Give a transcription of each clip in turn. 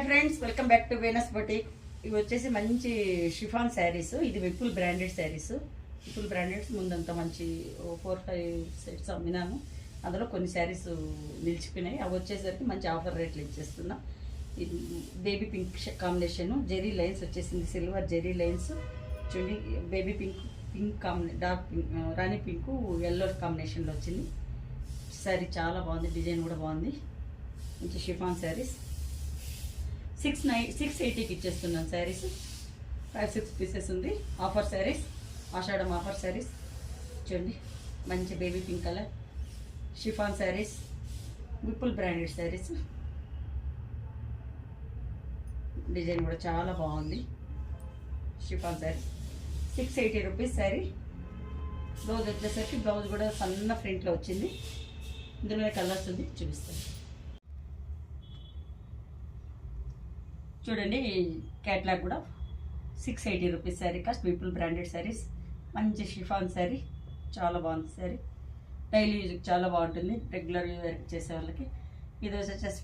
Friends, welcome back to Venus boutique. ఇవి వచ్చేసి మంచి షిఫాన్ శారీస్. ఇది విపుల్ బ్రాండెడ్ శారీస్. విపుల్ బ్రాండెడ్స్ ముందంతా మంచి 4-5 సెట్స్ అమ్మినాను. అందులో కొన్ని శారీస్ నిలిచిపోయినాయి. అవి వచ్చేసరికి మంచి ఆఫర్ రేట్లు ఇచ్చేస్తున్నా. ఇది baby pink combination, zari lines వచ్చేసింది, సిల్వర్ జెరీ లైన్స్ చూడండి. బేబీ పింక్, డార్క్ పింక్, రాణి పింక్, ఎల్లో కాంబినేషన్లో వచ్చింది. శారీ చాలా బాగుంది, డిజైన్ కూడా బాగుంది. మంచి షిఫాన్ శారీస్ 680కి ఇచ్చేస్తున్నాను. శారీస్ 5-6 పీసెస్ ఉంది. ఆఫర్ శారీస్, ఆషాఢం ఆఫర్ శారీస్ చూడండి. మంచి baby pink colour chiffon saris, Vipul branded saris. Design కూడా చాలా బాగుంది. Chiffon saris 680 rupees sari. Blouse వచ్చేసరికి బ్లౌజ్ కూడా సన్న ప్రింట్లో వచ్చింది. ఇందులో కలర్స్ ఉంది, చూపిస్తాను చూడండి. క్యాట్లాగ్ కూడా 680 rupees sari cost. Vipul branded saris, మంచి షిఫాన్ శారీ, చాలా బాగుంది శారీ. డైలీ యూజ్కి చాలా బాగుంటుంది, రెగ్యులర్ యూజ్ చేసే వాళ్ళకి. ఇది వచ్చేసి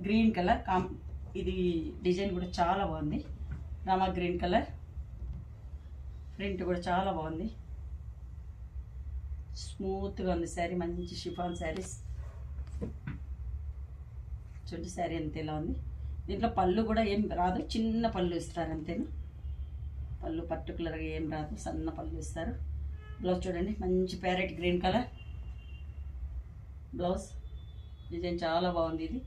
గ్రీన్ కలర్, ఇది డిజైన్ కూడా చాలా బాగుంది. రామా గ్రీన్ కలర్, ప్రింట్ కూడా చాలా బాగుంది, స్మూత్గా ఉంది శారీ. మంచి షిఫాన్ శారీస్ చూడండి. శారీ అంతే ఇలా ఉంది. దీంట్లో పళ్ళు కూడా ఏం రాదు, చిన్న పళ్ళు ఇస్తారు అంతేనా. పళ్ళు పర్టికులర్గా ఏం రాదు, సన్న పళ్ళు ఇస్తారు. బ్లౌజ్ చూడండి, మంచి parrot green colour blouse. Design చాలా బాగుంది. ఇది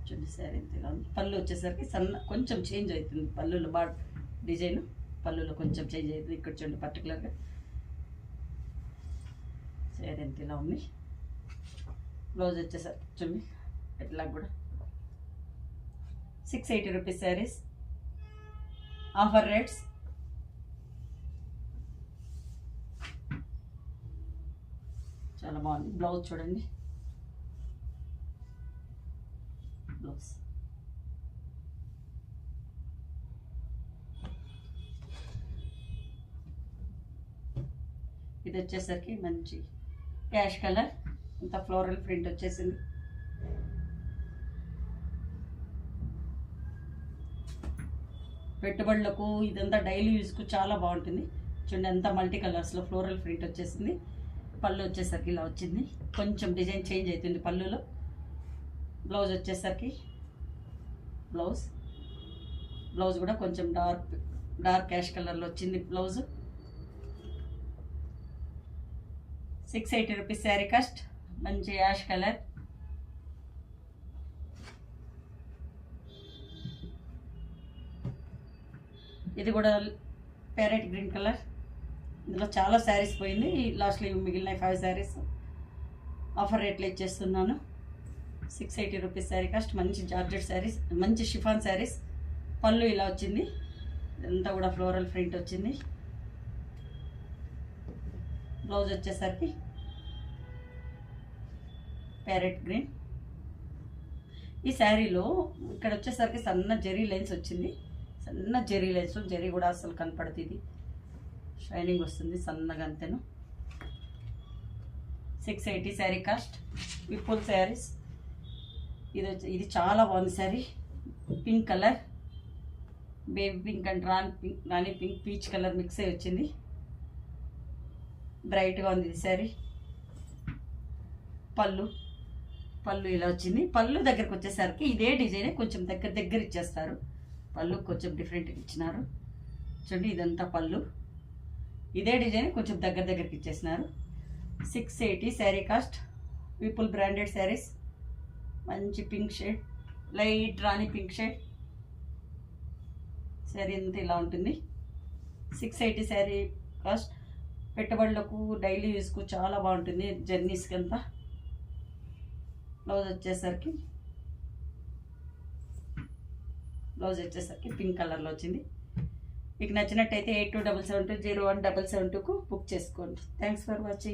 చూడండి, శారీ ఎంత ఇలా ఉంది. పళ్ళు వచ్చేసరికి సన్న, కొంచెం చేంజ్ అవుతుంది పళ్ళులో. డిజైన్ పళ్ళులో కొంచెం చేంజ్ అవుతుంది. ఇక్కడ చూడండి పర్టికులర్గా శారీ ఎంత ఇలా ఉంది. బ్లౌజ్ వచ్చేసరికి చూడండి ఎట్లా కూడా 680 రూపీస్ శారీస్. Offer rates. చాలా బాగుంది. బ్లౌజ్ చూడండి, బ్లౌజ్ ఇది వచ్చేసరికి మంచి క్యాష్ కలర్, ఇంత ఫ్లోరల్ ప్రింట్ వచ్చేసింది. పెట్టుబడులకు ఇదంతా డైలీ యూజ్కు చాలా బాగుంటుంది. చూడండి, అంతా మల్టీ కలర్స్లో ఫ్లోరల్ ప్రింట్ వచ్చేసింది. పళ్ళు వచ్చేసరికి ఇలా వచ్చింది, కొంచెం డిజైన్ చేంజ్ అవుతుంది పళ్ళులో. బ్లౌజ్ వచ్చేసరికి బ్లౌజ్ కూడా కొంచెం డార్క్ క్యాష్ కలర్లో వచ్చింది బ్లౌజ్. 680 rupees sari cost. మంచి యాష్ కలర్, ఇది కూడా ప్యారెట్ గ్రీన్ కలర్. ఇందులో చాలా శారీస్ పోయింది, లాస్ట్లో మిగిలిన 5 శారీస్ ఆఫర్ రేట్లు ఇచ్చేస్తున్నాను. 680 రూపీస్ శారీ కాస్ట్. మంచి జార్జెట్ శారీస్, మంచి షిఫాన్ శారీస్. పళ్ళు ఇలా వచ్చింది, ఇదంతా కూడా ఫ్లోరల్ ప్రింట్ వచ్చింది. బ్లౌజ్ వచ్చేసరికి ప్యారెట్ గ్రీన్. ఈ శారీలో ఇక్కడ వచ్చేసరికి సన్న జెరీ లైన్స్ వచ్చింది, సన్న జెరీ లైన్స్. జెరీ కూడా అసలు కనపడుతుంది, షైనింగ్ వస్తుంది సన్నగా అంతేను. 680 శారీ కాస్ట్. విపుల్ శారీస్. ఇది చాలా బాగుంది sari. Pink colour, baby pink and Rani pink, peach colour mix అయ్యి వచ్చింది. బ్రైట్గా ఉంది ఇది శారీ. పళ్ళు ఇలా వచ్చింది. పళ్ళు దగ్గరకు వచ్చేసరికి ఇదే డిజైన్ కొంచెం దగ్గర ఇచ్చేస్తారు. పళ్ళు కొంచెం డిఫరెంట్గా ఇచ్చినారు చూడండి. ఇదంతా పళ్ళు, ఇదే డిజైన్ కొంచెం దగ్గరికి ఇచ్చేసినారు. 680 శారీ కాస్ట్. విపుల్ బ్రాండెడ్ శారీస్. మంచి పింక్ షేడ్, లైట్ రాణి పింక్ షేడ్. శారీ అంతా ఇలా ఉంటుంది. 680 శారీ కాస్ట్. పెట్టుబడులకు డైలీ యూజ్కు చాలా బాగుంటుంది, జర్నీస్కి అంతా. బ్లౌజ్ వచ్చేసరికి పింక్ కలర్లో వచ్చింది. మీకు నచ్చినట్టయితే 8277201772కు బుక్ చేసుకోండి. Thanks for watching.